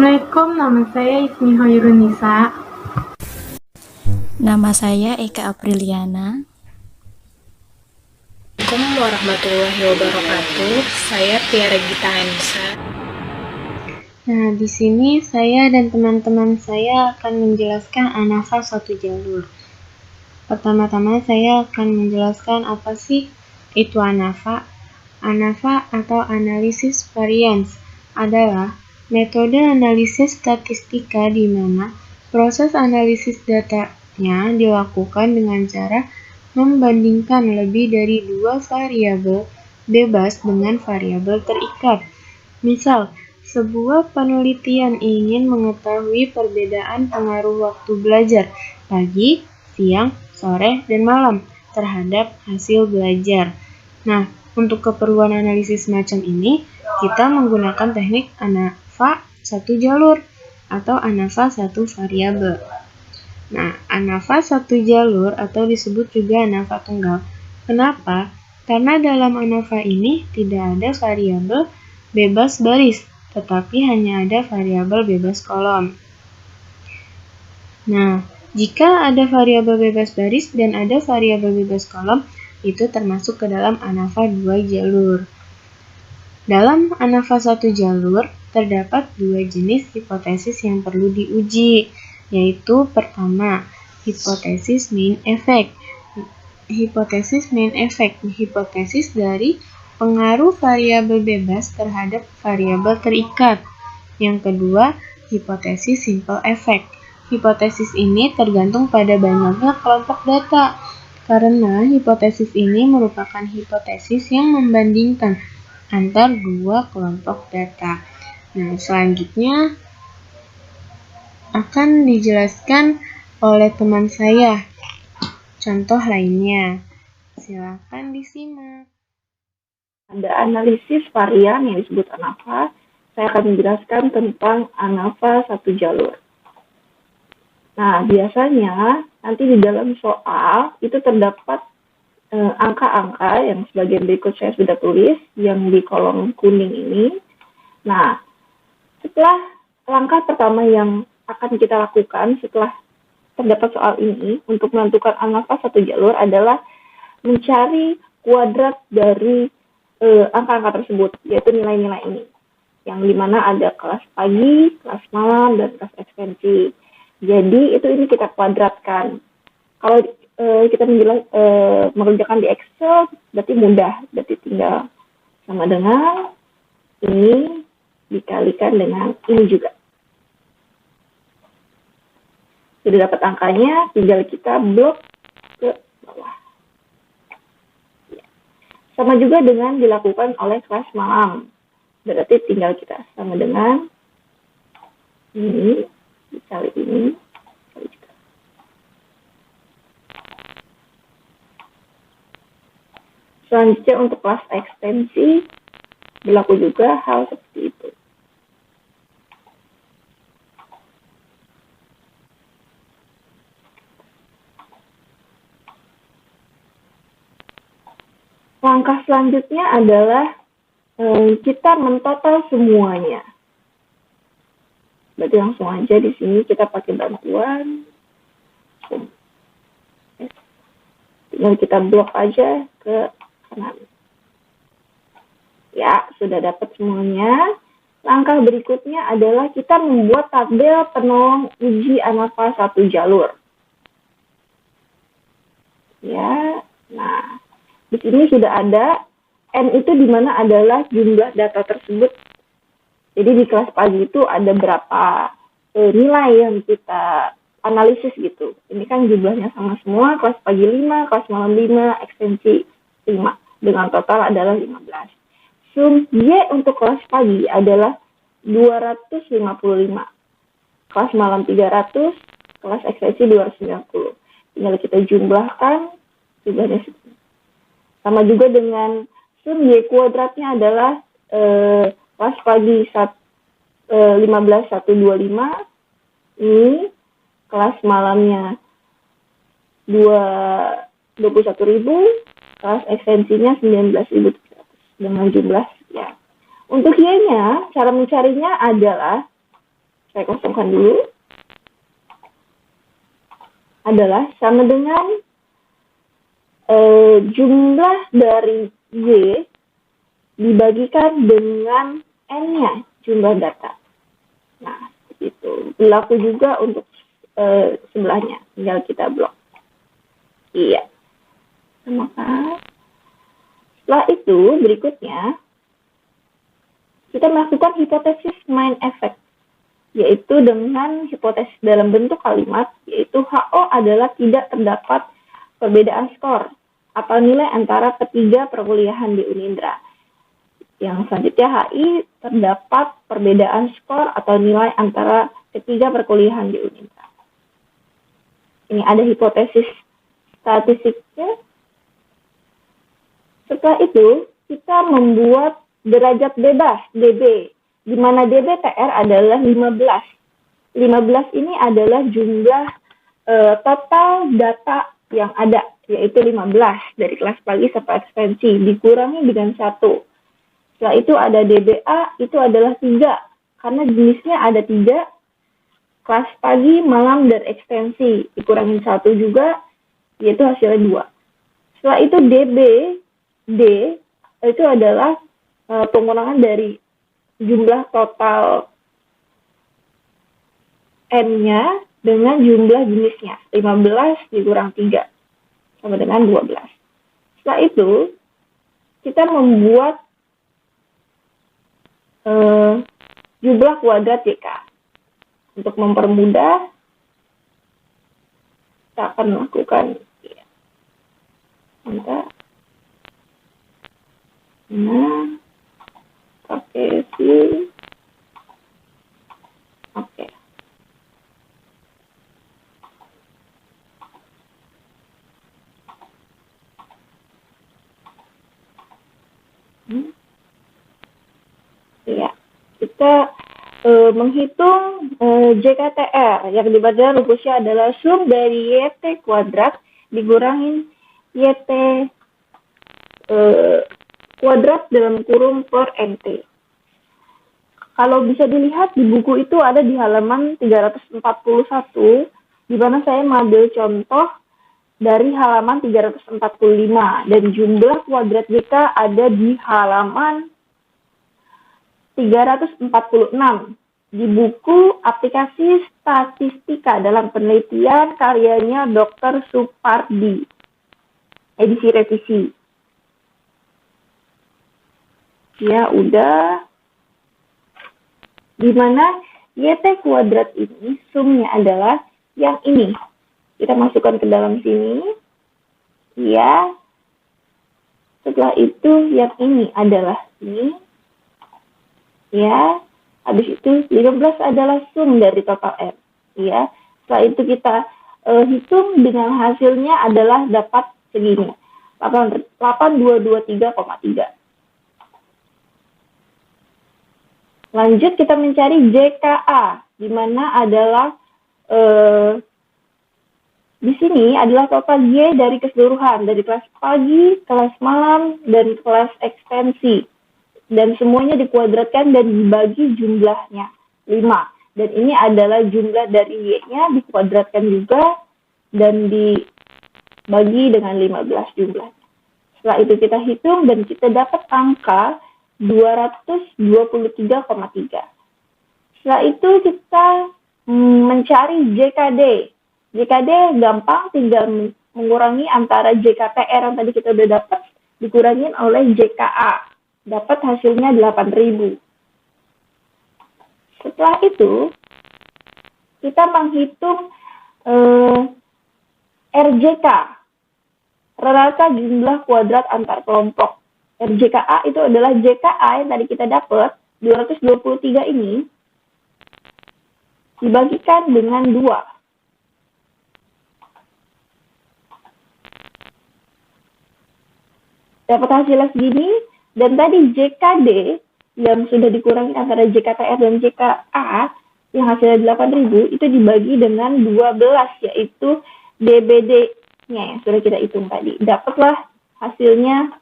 Assalamualaikum, nama saya Ismi Hoirunisa. Nama saya Eka Apriliana. Assalamualaikum warahmatullahi wabarakatuh. Saya Tiara Gita Anissa. Nah, di sini saya dan teman-teman saya akan menjelaskan ANAFA satu jalur. Pertama-tama saya akan menjelaskan apa sih itu ANAFA. ANAFA atau Analisis Variance adalah metode analisis statistika di mana proses analisis datanya dilakukan dengan cara membandingkan lebih dari dua variabel bebas dengan variabel terikat. Misal, sebuah penelitian ingin mengetahui perbedaan pengaruh waktu belajar pagi, siang, sore, dan malam terhadap hasil belajar. Nah, untuk keperluan analisis semacam ini, kita menggunakan teknik ANAFA satu jalur atau ANAFA satu variabel. Nah, ANAFA satu jalur atau disebut juga ANAFA tunggal. Kenapa? Karena dalam ANAFA ini tidak ada variabel bebas baris, tetapi hanya ada variabel bebas kolom. Nah, jika ada variabel bebas baris dan ada variabel bebas kolom, itu termasuk ke dalam ANAFA dua jalur. Dalam ANAFA satu jalur, terdapat dua jenis hipotesis yang perlu diuji, yaitu pertama, hipotesis main effect. Hipotesis main effect, hipotesis dari pengaruh variabel bebas terhadap variabel terikat. Yang kedua, hipotesis simple effect. Hipotesis ini tergantung pada banyaknya kelompok data, karena hipotesis ini merupakan hipotesis yang membandingkan antar dua kelompok data. Nah, selanjutnya akan dijelaskan oleh teman saya contoh lainnya. Silakan disimak. Ada analisis varian yang disebut ANAFA. Saya akan menjelaskan tentang ANAFA satu jalur. Nah, biasanya nanti di dalam soal itu terdapat angka-angka yang sebagian berikut saya sudah tulis yang di kolom kuning ini. Nah, setelah langkah pertama yang akan kita lakukan setelah terdapat soal ini untuk menentukan ANAFA satu jalur adalah mencari kuadrat dari angka-angka tersebut, yaitu nilai-nilai ini, yang dimana ada kelas pagi, kelas malam, dan kelas ekstensi. Jadi itu ini kita kuadratkan. Kalau kita mengerjakan di Excel, berarti mudah, berarti tinggal sama dengan ini dikalikan dengan ini juga. Sudah dapat angkanya, tinggal kita blok ke bawah. Sama juga dengan dilakukan oleh kelas malam. Berarti tinggal kita sama dengan ini, dikali ini, dikali juga. Selanjutnya untuk kelas ekstensi, berlaku juga hal seperti itu. Langkah selanjutnya adalah kita mentotal semuanya. Berarti langsung aja di sini kita pakai bantuan. Tinggal kita blok aja ke kanan. Ya, sudah dapat semuanya. Langkah berikutnya adalah kita membuat tabel penolong uji ANAFA satu jalur. Ya, nah. Di sini sudah ada N itu di mana adalah jumlah data tersebut. Jadi di kelas pagi itu ada berapa nilai yang kita analisis gitu. Ini kan jumlahnya sama semua, kelas pagi 5, kelas malam 5, ekstensi 5. Dengan total adalah 15. Sum Y untuk kelas pagi adalah 255. Kelas malam 300, kelas ekstensi 290. Tinggal kita jumlahkan, jumlahnya segini. Sama juga dengan sum Y kuadratnya adalah kelas pagi 15.125, ini kelas malamnya 21.000, kelas ekstensinya 19.700 dengan jumlah sekian. Untuk Y-nya, cara mencarinya adalah saya kosongkan dulu, adalah sama dengan jumlah dari Y dibagikan dengan N-nya jumlah data. Nah, itu berlaku juga untuk sebelahnya, tinggal kita blok. Iya. Maka setelah itu berikutnya kita melakukan hipotesis main effect, yaitu dengan hipotesis dalam bentuk kalimat, yaitu HO adalah tidak terdapat perbedaan skor atau nilai antara ketiga perkuliahan di Unindra. Yang selanjutnya HI terdapat perbedaan skor atau nilai antara ketiga perkuliahan di Unindra. Ini ada hipotesis statistiknya. Setelah itu, kita membuat derajat bebas, DB, di mana DB TR adalah 15. 15 ini adalah jumlah total data yang ada, yaitu 15 dari kelas pagi sampai ekstensi, dikurangi dengan 1. Setelah itu ada DBA, itu adalah 3, karena jenisnya ada 3, kelas pagi, malam, dan ekstensi, dikurangi 1 juga, yaitu hasilnya 2. Setelah itu DB, D, itu adalah pengurangan dari jumlah total N-nya dengan jumlah jenisnya. 15 dikurang 3 sama dengan 12. Setelah itu, kita membuat jumlah kuadrat JK. Untuk mempermudah, kita akan melakukan pakai si oke. Ya, kita menghitung JKTR yang dibaca rumusnya adalah sum dari YT kuadrat dikurangin YT kuadrat dalam kurung per NT. Kalau bisa dilihat di buku itu ada di halaman 341, di mana saya mengambil contoh dari halaman 345, dan jumlah kuadrat JK ada di halaman 346 di buku aplikasi statistika dalam penelitian karyanya Dr. Supardi, edisi revisi. Ya udah, dimana YT kuadrat ini sumnya adalah yang ini. Kita masukkan ke dalam sini. Ya. Setelah itu yang ini adalah ini. Ya. Habis itu 15 adalah sum dari total M. Ya. Setelah itu kita hitung dengan hasilnya adalah dapat segini. 8223,3. Lanjut kita mencari JKA, di mana adalah di sini adalah total Y dari keseluruhan, dari kelas pagi, kelas malam, dan kelas ekstensi. Dan semuanya dikuadratkan dan dibagi jumlahnya, 5. Dan ini adalah jumlah dari Y-nya dikuadratkan juga dan dibagi dengan 15 jumlahnya. Setelah itu kita hitung dan kita dapat angka 223,3. Setelah itu kita mencari JKD. JKD gampang, tinggal mengurangi antara JKTR yang tadi kita udah dapat dikurangin oleh JKA. Dapat hasilnya 8.000. Setelah itu kita menghitung RJK, rata jumlah kuadrat antar kelompok. RJKA itu adalah JKA yang tadi kita dapat, 223 ini, dibagikan dengan 2. Dapat hasilnya segini, dan tadi JKD yang sudah dikurangi antara JKTR dan JKA, yang hasilnya 8.000, itu dibagi dengan 12, yaitu DBD-nya yang sudah kita hitung tadi. Dapatlah hasilnya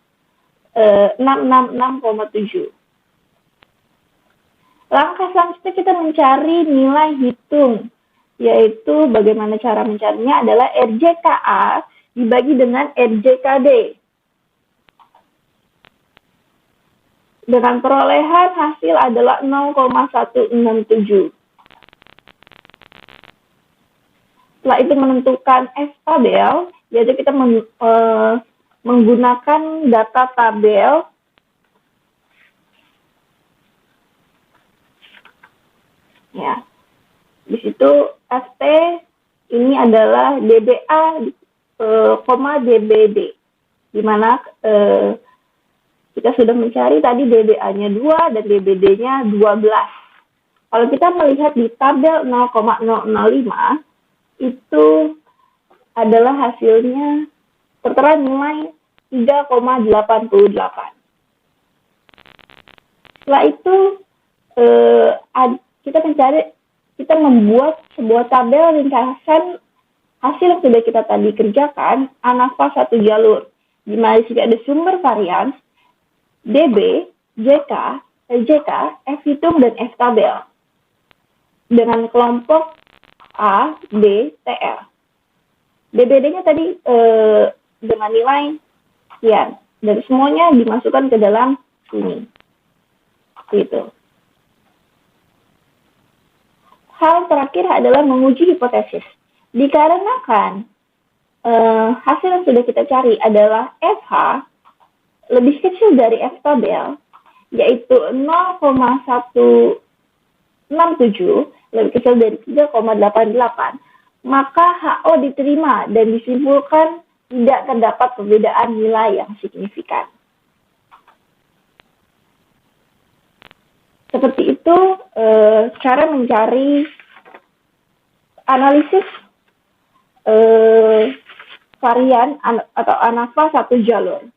666,7. Langkah selanjutnya kita mencari nilai hitung, yaitu bagaimana cara mencarinya adalah RJKA dibagi dengan RJKD. Dengan perolehan hasil adalah 0,167. Setelah itu menentukan S-tabel, yaitu kita menggunakan data tabel ya. Di situ ST ini adalah DBA, DBD, di mana kita sudah mencari tadi DBA-nya 2 dan DBD-nya 12. Kalau kita melihat di tabel 0,005, itu adalah hasilnya tertera nilai 3,88. Setelah itu kita membuat sebuah tabel ringkasan hasil yang sudah kita tadi kerjakan, ANAFA satu jalur, di mana di sini ada sumber varians, DB, JK, LJK, F hitung, dan F tabel dengan kelompok A, B, TL. DBD-nya tadi dengan nilai sekian, dan semuanya dimasukkan ke dalam sini. Gitu. Hal terakhir adalah menguji hipotesis. Dikarenakan hasil yang sudah kita cari adalah FH lebih kecil dari F tabel, yaitu 0,167, lebih kecil dari 3,88, maka HO diterima dan disimpulkan tidak terdapat perbedaan nilai yang signifikan. Seperti itu cara mencari analisis varian atau ANAFA satu jalur.